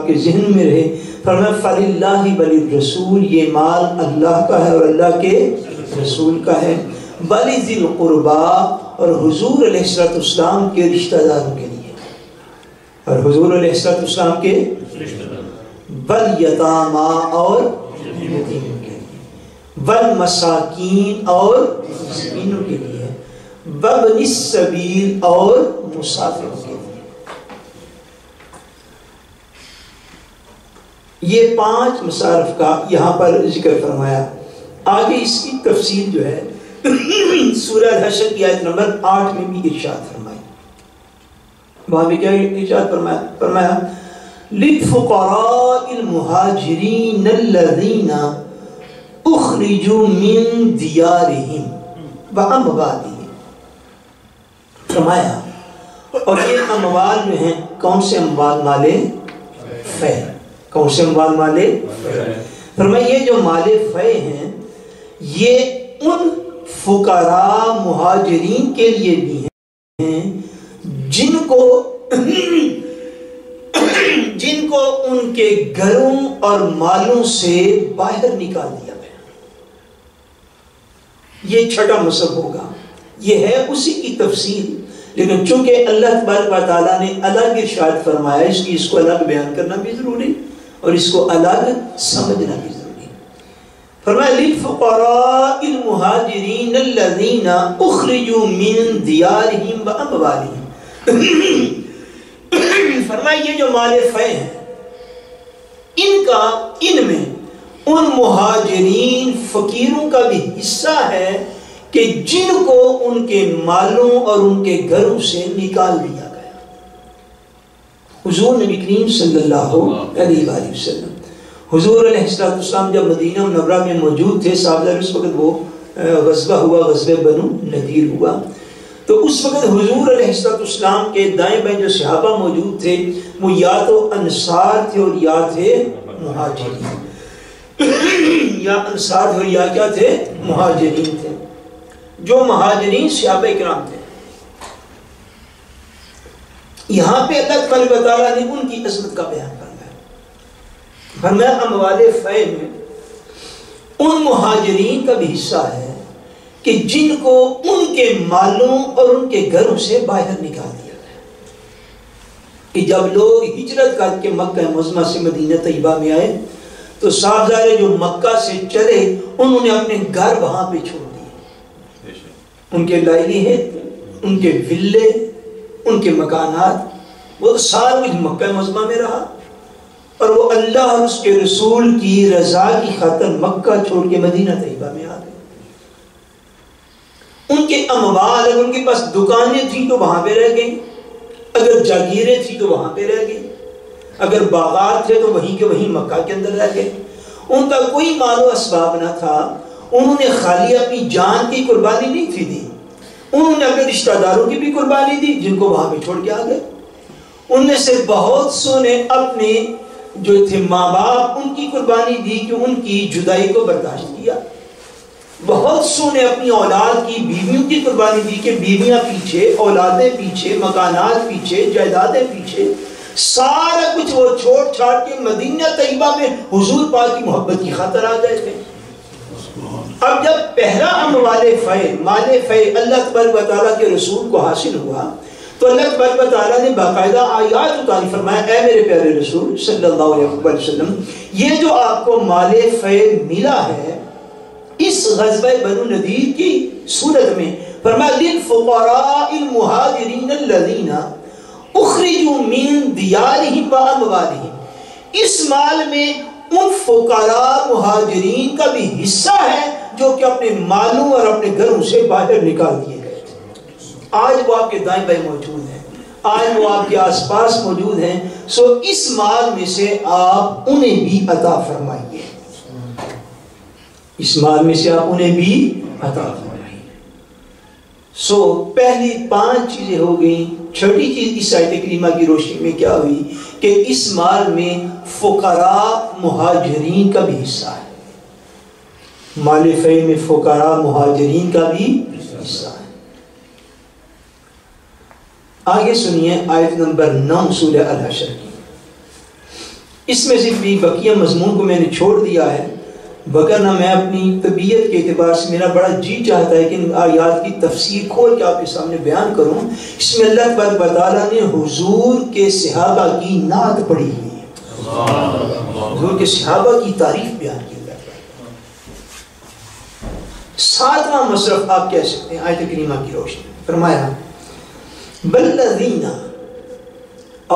آپ کے ذہن میں رہے. فرمایا فَلِلَّهِ وَلِلرَّسُولِ، یہ مال اللہ کا ہے اور اللہ کے رسول کا ہے. وَلِذِي الْقُرْبَى، اور حضور علیہ السلام کے رشتہ داروں کے لیے، اور حضور علیہ السلام کے وَالْيَتَامَى، اور یتیموں کے لیے، وَالْمَسَاکِینَ، اور مسکینوں کے لیے، وَابْنِ السَّبِیلِ، اور مسافروں کے لیے. یہ 5 مصارف کا یہاں پر ذکر فرمایا. آگے اس کی تفصیل جو ہے سورہ الحشر کی آیت نمبر 8 میں بھی ارشاد فرمائی. وہاں بھی کیا ارشاد فرمایا لِلْفُقَرَاءِ الْمُهَاجِرِينَ الَّذِينَ اُخْرِجُوا مِن دِيَارِهِمْ وَأَمْوَالِهِمْ. فرمایا اور یہ اموال جو ہیں کون سے اموال؟ مال فے. کون سے اموال؟ مال فے. فرمایا یہ جو مال فے ہیں یہ ان فقراء مہاجرین کے لیے بھی ہیں جن کو ان کے گھروں اور مالوں سے باہر نکال دیا گیا. یہ چھٹا مصحف ہوگا. یہ ہے اسی کی تفصیل، لیکن چونکہ اللہ تبارک و تعالیٰ نے الگ ارشاد فرمایا اس لیے اس کو الگ بیان کرنا بھی ضروری اور اس کو الگ سمجھنا بھی ضروری. فرمایا لِلْفُقَرَاءِ الْمُهَاجِرِينَ الَّذِينَ اُخْرِجُوا مِن دِيَارِهِمْ وَأَمْوَالِهِمْ. فرمایا یہ جو مال فے ہیں ان میں ان مہاجرین فقیروں کا بھی حصہ ہے کہ جن کو ان کے مالوں اور ان کے گھروں سے نکال دیا گیا. حضور نبی کریم صلی اللہ علیہ وآلہ وسلم، حضور علیہ السلام جب مدینہ منورہ میں موجود تھے، صحابہ اس وقت وہ غزوہ ہوا، غزوہ بنو نذیر ہوا، تو اس وقت حضور علیہ السلام کے دائیں بائیں جو صحابہ موجود تھے وہ یا تو انصار تھے اور یا تھے مہاجرین، یا انصار تھے اور یا کیا تھے؟ مہاجرین تھے. جو مہاجرین صحابہ کرام تھے، یہاں پہ اللہ تبارک و تعالیٰ نے ان کی عظمت کا بیان فرمایا. فرمایا اموال فے میں ان مہاجرین کا بھی حصہ ہے کہ جن کو ان کے مالوں اور ان کے گھروں سے باہر نکال دیا گیا. کہ جب لوگ ہجرت کر کے مکہ معظمہ سے مدینہ طیبہ میں آئے تو صاحبزادے جو مکہ سے چلے انہوں نے اپنے گھر وہاں پہ چھوڑ دیے. ان کے لائلی ہیں، ان کے ولے، ان کے مکانات، وہ سارا کچھ مکہ معظمہ میں رہا اور وہ اللہ اور اس کے رسول کی رضا کی خاطر مکہ چھوڑ کے مدینہ طیبہ میں آ گئے. ان کے اموال، اگر ان کے پاس دکانیں تھیں تو وہاں پہ رہ گئی، اگر جاگیریں تھیں تو وہاں پہ رہ گئی، اگر باغات تھے تو وہیں کے وہیں مکہ کے اندر رہ گئے. ان کا کوئی مال و اسباب نہ تھا. انہوں نے خالی اپنی جان کی قربانی نہیں تھی دی، انہوں نے اپنے رشتہ داروں کی بھی قربانی دی جن کو وہاں پہ چھوڑ کے آ گئے. ان میں سے بہت سو نے اپنے جو تھے ماں باپ ان کی قربانی دی کہ ان کی جدائی کو برداشت کیا. بہت سو نے اپنی اولاد کی بیویوں کی قربانی دی کہ بیویاں پیچھے، اولادیں پیچھے، مکانات پیچھے، جائیدادیں پیچھے، سارا کچھ وہ چھوڑ چھاڑ کے مدینہ طیبہ میں حضور پاک کی محبت کی خاطر آ گئے تھے. اب جب پہلا اموال فے، مال فے اللہ تبارک و تعالیٰ کے رسول کو حاصل ہوا تو اللہ تبارک و تعالیٰ نے باقاعدہ آیات اتاری. فرمایا اے میرے پیارے رسول صلی اللہ علیہ وسلم، یہ جو آپ کو مال فے ملا ہے اس غزوہ بنو نذیر کی صورت میں، فرمایا للفقراء المہاجرین الذین اخرجوا من دیارہم واموالہم. اس مال میں ان فقراء مہاجرین کا بھی حصہ ہے جو کہ اپنے مالوں اور اپنے گھروں سے باہر نکال دیے گئے تھے. آج وہ آپ کے دائیں بائیں موجود ہیں، آج وہ آپ کے آس پاس موجود ہیں. سو اس مال میں سے آپ انہیں بھی عطا فرمائیے، اس مال میں سے آپ انہیں بھی عطا فرمائیے. سو پہلی 5 چیزیں ہو گئیں. چھٹی چیز اس آیت کریمہ کی روشنی میں کیا ہوئی کہ اس مال میں فقراء مہاجرین کا بھی حصہ ہے. مال فے میں فقراء مہاجرین کا بھی حصہ ہے. آگے سنیے آیت نمبر 9 سورہ الحشر کی. اس میں سے بھی بقیہ مضمون کو میں نے چھوڑ دیا ہے، وگرنہ میں اپنی طبیعت کے اعتبار سے میرا بڑا جی چاہتا ہے کہ ان آیات کی تفسیر کھول کے آپ کے سامنے بیان کروں۔ اس میں اللہ تبارک و تعالیٰ نے حضور کے صحابہ کی نعت پڑھی ہوئی ہے، حضور کے صحابہ کی تعریف بیان کی ہے۔ 7واں مصرف آپ کہہ سکتے ہیں آیت کریمہ کی روشنی میں فرمایا بلذین،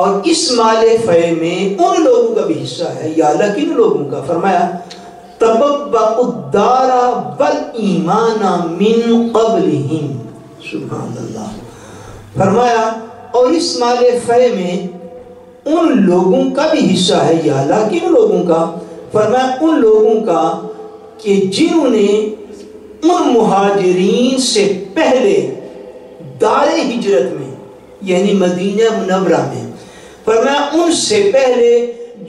اور اس مال فے میں ان لوگوں کا بھی حصہ ہے، یا اللہ کن لوگوں کا؟ فرمایا تبوأوا الدار والایمان من قبلہم، سبحان اللہ۔ فرمایا اور اس مال فے میں ان لوگوں کا بھی حصہ ہے، یا اللہ کن لوگوں کا؟ فرمایا ان لوگوں کا کہ جنہوں نے ان مہاجرین سے پہلے دار ہجرت میں یعنی مدینہ منورہ میں، فرمایا ان سے پہلے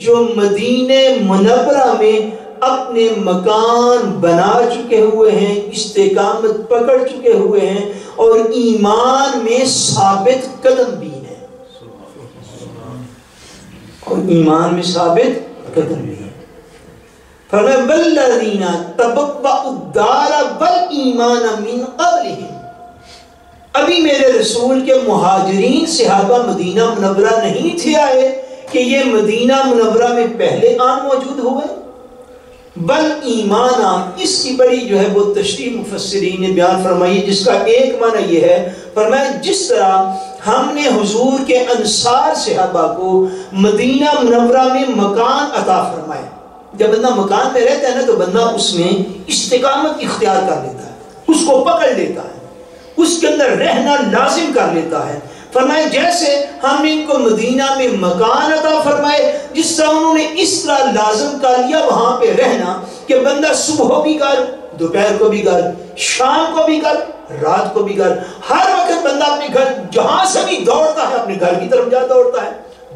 جو مدینہ منورہ میں اپنے مکان بنا چکے ہوئے ہیں، استقامت پکڑ چکے ہوئے ہیں اور ایمان میں ثابت قدم بھی ہیں، اور ایمان میں ثابت قدم بھی ہیں۔ فرمایا والذین تبوأوا الدار والایمان من قبلہم، ابھی میرے رسول کے مہاجرین صحابہ مدینہ منورہ نہیں تھے آئے کہ یہ مدینہ منورہ میں پہلے آن موجود ہوئے، بل ایمانہ، اس کی بڑی جو ہے وہ تشریح مفسرین نے بیان فرمائی، جس کا ایک معنی یہ ہے، فرمایا جس طرح ہم نے حضور کے انصار صحابہ کو مدینہ منورہ میں مکان عطا فرمائے۔ جب بندہ مکان میں رہتا ہے نا تو بندہ اس میں استقامت اختیار کر لیتا ہے، اس کو پکڑ لیتا ہے، اس کے اندر رہنا لازم کر لیتا ہے۔ فرمائے جیسے ہم نے ان کو مدینہ میں مکان عطا فرمائے، جس طرح انہوں نے اس طرح لازم کر لیا وہاں پہ رہنا کہ بندہ صبح بھی گھر، دوپہر کو بھی گھر، شام کو بھی گھر، رات کو بھی گھر، ہر وقت بندہ اپنے گھر جہاں سے بھی دوڑتا ہے اپنے گھر کی طرف جا دوڑتا ہے،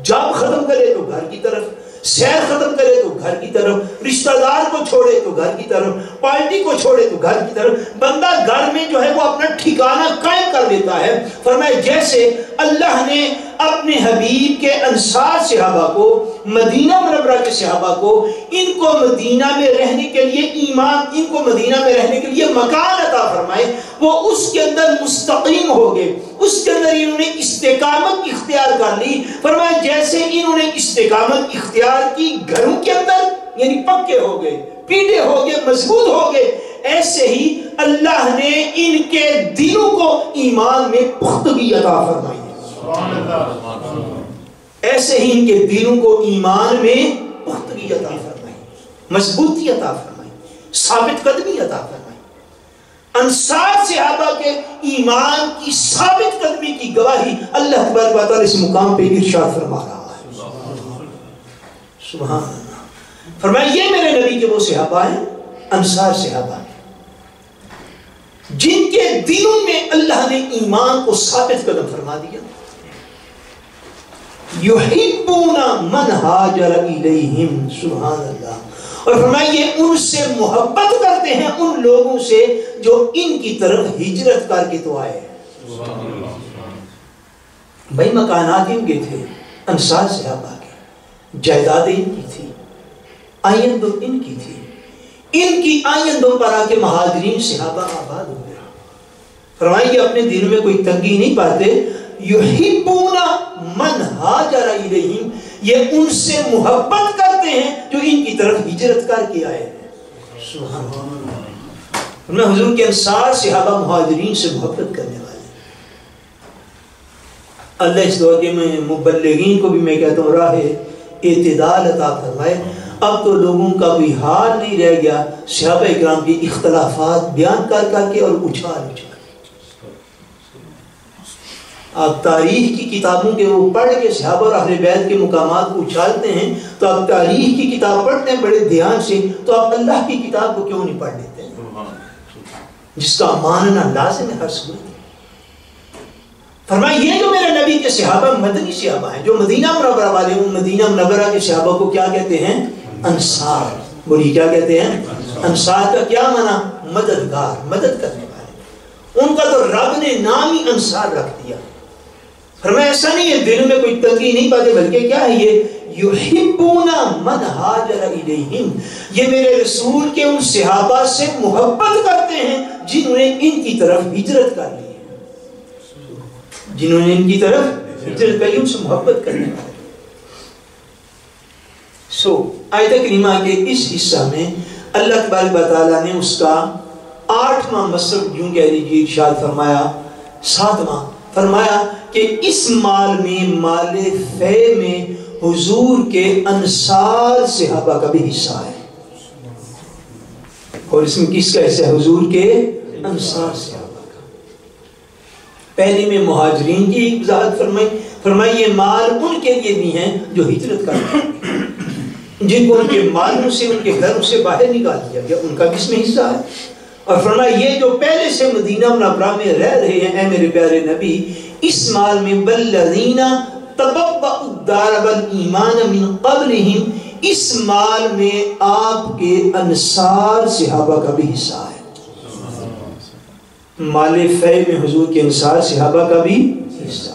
جاب ختم کرے تو گھر کی طرف، سیر ختم کرے تو گھر کی طرف، رشتہ دار کو چھوڑے تو گھر کی طرف، پارٹی کو چھوڑے تو گھر کی طرف، بندہ گھر میں جو ہے وہ اپنا ٹھکانہ قائم کر دیتا ہے۔ فرمایا جیسے اللہ نے اپنے حبیب کے انصار صحابہ کو، مدینہ منورہ کے صحابہ کو، ان کو مدینہ میں رہنے کے لیے ایمان، ان کو مدینہ میں رہنے کے لیے مکان عطا فرمائے، وہ اس کے اندر مستقیم ہو گئے، اس کے اندر انہوں نے استقامت اختیار کر لی۔ فرمایا جیسے انہوں نے استقامت اختیار کی گھروں کے اندر، یعنی پکے ہو گئے، پیڑے ہو گئے، مضبوط ہو گئے، ایسے ہی اللہ نے ان کے دلوں کو ایمان میں پختگی عطا فرمائی، ایسے ہی ان کے دلوں کو ایمان میں پختگی عطا فرمائی، مضبوطی عطا فرمائی، ثابت قدمی عطا فرمائی۔ انصار صحابہ کے ایمان کی ثابت قدمی کی گواہی اللہ تبارک و تعالی اس مقام پہ ارشاد فرما رہا ہے، سبحان اللہ۔ فرمایا یہ میرے نبی کے وہ صحابہ ہیں، انصار صحابہ، جن کے دلوں میں اللہ نے ایمان کو ثابت قدم فرما دیا۔ یحبون من ہاجر الیہم، سبحان اللہ۔ اور فرمایا یہ ان سے محبت کرتے ہیں، ان لوگوں سے جو ان کی طرف ہجرت کر کے تو آئے ہیں۔ بھائی مکانات ان کے تھے، انصار صحابہ کے، جائیدادیں ان کی تھی، آئندوں ان کی تھی، ان کی آئندوں پر آ کے مہاجرین صحابہ آباد ہو گئے۔ فرمایا یہ اپنے دل میں کوئی تنگی نہیں پاتے، یحبون من ہاجر الیہم، یہ ان سے محبت کرتے ہیں جو ان کی طرف ہجرت کر کے آئے ہیں، سبحان اللہ۔ میں حضور کے انصار صحابہ مہاجرین سے محبت کرنے والے ہیں۔ اللہ اس دور کے میں مبلغین کو بھی میں کہتا ہوں راہ اعتدال عطا فرمائے۔ اب تو لوگوں کا کوئی حال نہیں رہ گیا صحابہ اکرام کی اختلافات بیان کر کر کے اور اچھال اچھال۔ آپ تاریخ کی کتابوں کے وہ پڑھ کے صحابہ اور اہل بیت کے مقامات کو اچھالتے ہیں، تو آپ تاریخ کی کتاب پڑھتے ہیں بڑے دھیان سے، تو آپ اللہ کی کتاب کو کیوں نہیں پڑھ لیتے ہیں جس کا ماننا لازم ہے ہر صورت۔ فرمایا یہ جو میرے نبی کے صحابہ مدنی صحابہ ہیں، جو مدینہ منورہ والے ہیں، مدینہ منورہ کے صحابہ کو کیا کہتے ہیں؟ انصار۔ بولیے کیا کہتے ہیں؟ انصار کا کیا معنی؟ مددگار، مدد کرنے والے۔ ان کا تو رب نے نام ہی انصار رکھ دیا۔ فرمایا ایسا نہیں ہے، دل میں کوئی تنگی نہیں پاتے، بلکہ کیا ہے یہ یحبون من ہاجر الیہم، یہ میرے رسول کے ان صحابہ سے محبت کرتے ہیں جنہوں نے ان کی طرف ہجرت کر لی ہے، جنہوں نے ان کی طرف ہجرت کر لی، ان سے محبت کرنے والے۔ آیت کریمہ کے اس حصہ میں اللہ تبارک و تعالیٰ نے اس کا 8واں مصرف یوں کہہ لیجیے ارشاد فرمایا، 7واں فرمایا کہ اس مال میں، مال فے میں حضور کے انصار صحابہ کا بھی حصہ ہے۔ اور اس میں کس کا حصہ ہے؟ حضور کے انصار صحابہ کا۔ پہلے میں مہاجرین کی وضاحت فرمائی یہ مال ان کے لیے بھی ہیں جو ہجرت کرتے ہیں، جن کو ان کے مالوں سے، ان کے گھروں سے باہر نکال دیا گیا، ان کا بھی اس میں حصہ ہے۔ اور فرمایا یہ جو پہلے سے مدینہ منورہ میں رہ رہے ہیں، اے میرے پیارے نبی، اس مال میں بالذین تبوأوا الدار والایمان من قبلہم، اس مال میں آپ کے انصار صحابہ کا بھی حصہ ہے۔ مال فے میں حضور کے انصار صحابہ کا بھی حصہ ہے۔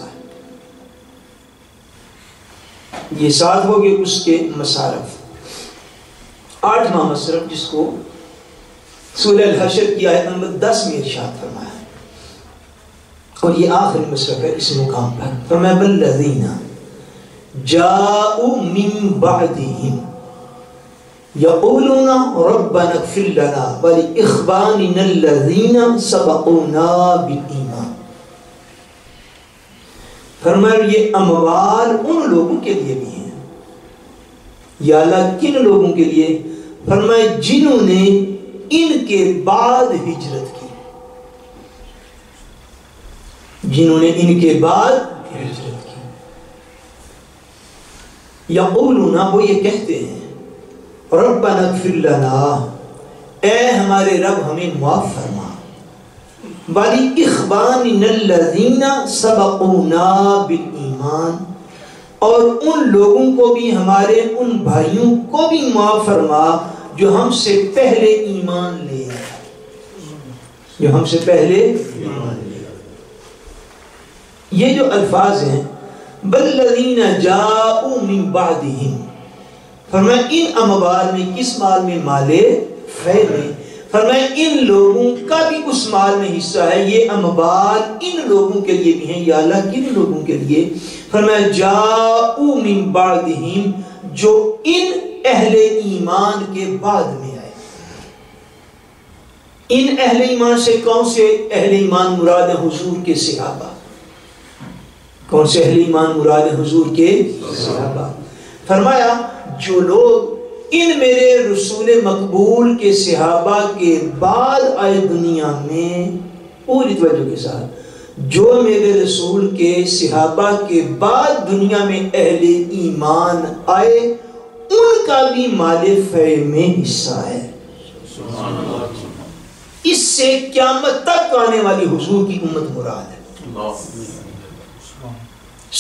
یہ 7 ہو گئے اس کے مصارف۔ 8واں مصرف جس کو سورہ الحشر کی آیت نمبر 10 میں ارشاد فرمایا، اور یہ آخری مصرف ہے اس مقام پر، فرمایا بالذین جاءوا من بعدہم یقولون ربنا اغفر لنا ولاخواننا الذین سبقونا بالایمان۔ فرمایا یہ اموال ان لوگوں کے لیے بھی ہیں، یا اللہ کن لوگوں کے لیے؟ فرمایا جنہوں نے ان کے بعد ہجرت کی، جنہوں نے ان کے بعد ہجرت کی۔ یقولون، وہ یہ کہتے ہیں، ربنا اغفر لنا، اے ہمارے رب ہمیں معاف فرما، وَلِإِخْوَانِنَا الَّذِينَ سَبَقُونَا بِالْإِيمَانِ، اور ان لوگوں کو بھی، ہمارے ان بھائیوں کو بھی معاف فرما جو ہم سے پہلے ایمان لے آئے، جو ہم سے پہلے ایمان لے آئے۔ یہ جو الفاظ ہیں بَالَّذِينَ جَاءُوا مِن بَعْدِهِمْ، فرمایا ان اموال میں، کس مال میں؟ مال فے میں۔ فرمایا ان لوگوں کا بھی اس مال میں حصہ ہے، یہ اموال ان لوگوں کے لیے بھی ہیں، یا اللہ کن لوگوں کے لیے؟ فرمایا جاءوا من بعدہم، جو ان اہل ایمان کے بعد میں آئے۔ ان اہل ایمان سے کون سے اہل ایمان مراد ہیں؟ حضور کے صحابہ۔ کون سے اہل ایمان مراد ہیں؟ حضور کے صحابہ۔ فرمایا جو لوگ ان میرے رسول مقبول کے صحابہ کے بعد آئے دنیا میں، پوری توجہ کے ساتھ، جو میرے رسول کے صحابہ کے بعد دنیا میں اہل ایمان آئے، ان کا بھی مال فے میں حصہ ہے۔ اس سے قیامت تک آنے والی حضور کی امت مراد ہے۔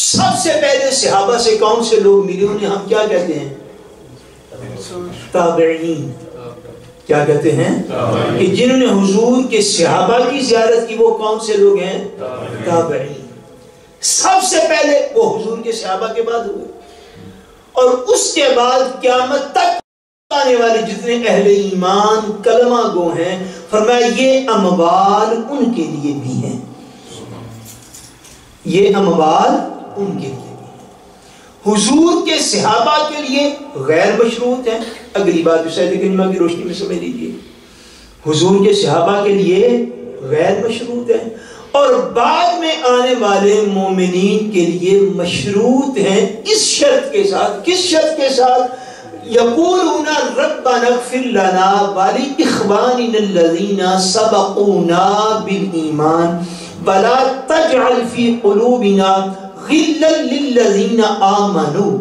سب سے پہلے صحابہ سے کون سے لوگ ملے؟ انہیں ہم کیا کہتے ہیں؟ تابعین۔ کیا کہتے ہیں؟ کہ جنہوں نے حضور کے صحابہ کی زیارت کی، وہ کون سے لوگ ہیں؟ تابعین۔ سب سے پہلے وہ حضور کے صحابہ کے بعد ہوئے، اور اس کے بعد قیامت تک آنے والے جتنے اہل ایمان کلمہ گو ہیں، فرمایا یہ اموال ان کے لیے بھی ہیں، یہ اموال ان کے لیے بھی ہیں۔ حضور کے صحابہ کے لیے غیر مشروط ہیں۔ اگلی بات بھی سید کریمہ کی روشنی میں سمجھ لیجیے، حضور کے صحابہ کے لیے غیر مشروط ہیں، اور بعد میں آنے والے مومنین کے لیے مشروط ہیں، اس شرط کے ساتھ۔ کس شرط کے ساتھ؟ یقولون ربنا اغفر لنا ولاخواننا الذین سبقونا بالایمان ولا تجعل فی قلوبنا غلا للذین آمنوا۔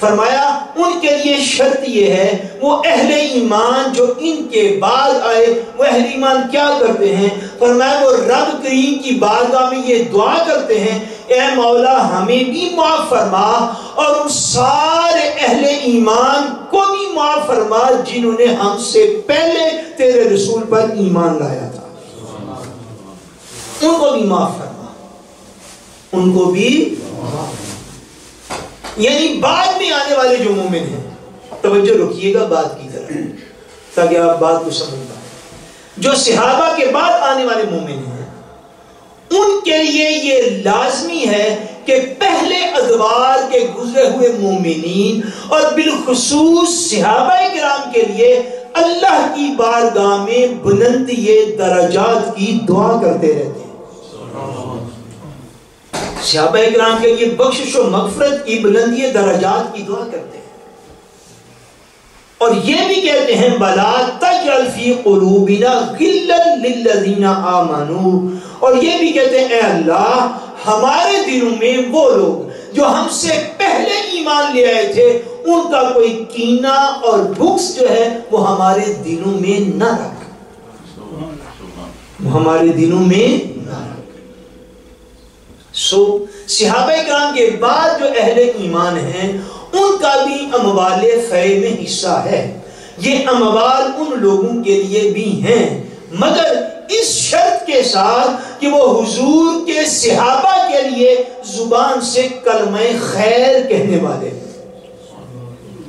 فرمایا ان کے لیے شرط یہ ہے، وہ اہل ایمان جو ان کے بعد آئے، وہ اہل ایمان کیا کرتے ہیں؟ فرمایا وہ رب کریم کی بارگاہ میں یہ دعا کرتے ہیں، اے مولا ہمیں بھی معاف فرما، اور ان سارے اہل ایمان کو بھی معاف فرما جنہوں نے ہم سے پہلے تیرے رسول پر ایمان لایا تھا، ان کو بھی معاف فرما، ان کو بھی معاف فرما۔ یعنی بعد میں آنے والے جو مومن ہیں، توجہ رکھیے گا بات کی طرف تاکہ آپ بات کو سمجھ پائیں، جو صحابہ کے بعد آنے والے مومن ہیں ان کے لیے یہ لازمی ہے کہ پہلے ادوار کے گزرے ہوئے مومنین اور بالخصوص صحابہ کرام کے لیے اللہ کی بارگاہ میں بلندی درجات کی دعا کرتے رہتے ہیں۔ صحابہ کرام کے لیے بخشش و مغفرت کی بلندی درجات کی دعا کرتے ہیں، اور یہ بھی کہتے ہیں بلا تجعل فی قلوبنا غلا للذین آمنوا، اور یہ بھی کہتے ہیں اے اللہ ہمارے دلوں میں وہ لوگ جو ہم سے پہلے ایمان لے آئے تھے ان کا کوئی کینہ اور بغض جو ہے وہ ہمارے دلوں میں نہ رکھ، ہمارے دلوں میں نہ رکھ۔ صحابہ کرام کے بعد جو اہل ایمان ہیں ان کا بھی اموال فیء میں حصہ ہے، یہ اموال ان لوگوں کے لیے بھی ہیں، مگر اس شرط کے ساتھ کہ وہ حضور کے صحابہ کے لیے زبان سے کلمہ خیر کہنے والے۔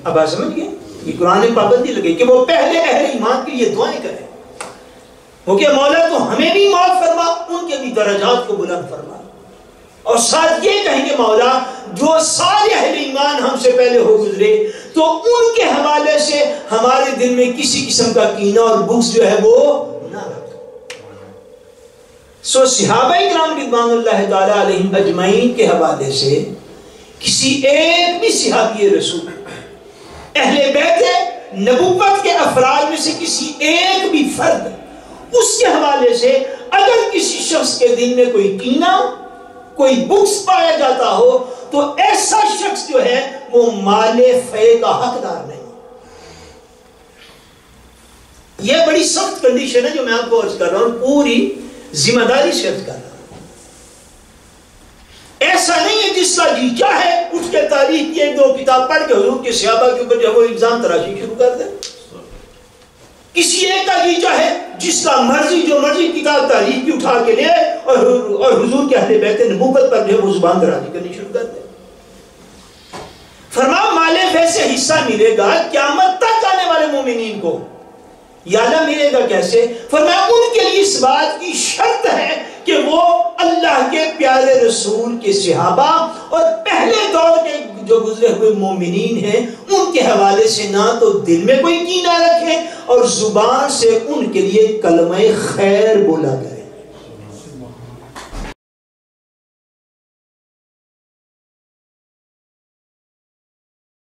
اب آپ سمجھ گئے، یہ قرآن میں پابندی لگے کہ وہ پہلے اہل ایمان کے لیے دعائیں کریں، وہ کہ مولا تو ہمیں بھی معاف فرما، ان کے بھی درجات کو بلند فرما، اور ساتھ یہ کہیں گے مولا جو سارے اہل ایمان ہم سے پہلے ہو گزرے تو ان کے حوالے سے ہمارے دل میں کسی قسم کا کینہ اور بغض جو ہے وہ نہ رکھ۔ صحابہ کرام رضوان اللہ تعالی علیہم اجمعین کے حوالے سے کسی ایک بھی صحابی رسول، اہل بیت نبوت کے افراد میں سے کسی ایک بھی فرد، اس کے حوالے سے اگر کسی شخص کے دل میں کوئی کینہ کوئی بغض پایا جاتا ہو تو ایسا شخص جو ہے وہ مال فیء کا حقدار نہیں۔ یہ بڑی سخت کنڈیشن ہے جو میں آپ کو عرض کر رہا ہوں، پوری ذمہ داری سے عرض کر رہا ہوں۔ ایسا نہیں ہے جس کا جی چاہے اٹھ کے تاریخ کی ایک دو کتاب پڑھ کے حضور کے صحابہ کے اوپر جو وہ الزام تراشی شروع کر دے، کسی ایک کا جی چاہے جس کا مرضی جو مرضی کتاب تاریخ کی اٹھا کے لے اور حضور کے اہل بیت نبوت پر جو ہے وہ زبان درازی کرنی شروع کر دے۔ فرمایا مال فیء سے حصہ ملے گا قیامت تک آنے والے مومنین کو، یادہ ملے گا کیسے؟ فرمایا ان کے لیے اس بات کی شرط ہے کہ وہ اللہ کے پیارے رسول کے صحابہ اور پہلے دور کے جو گزرے ہوئے مومنین ہیں ان کے حوالے سے نہ تو دل میں کوئی کینہ رکھیں اور زبان سے ان کے لیے کلمہ خیر بولا کرے۔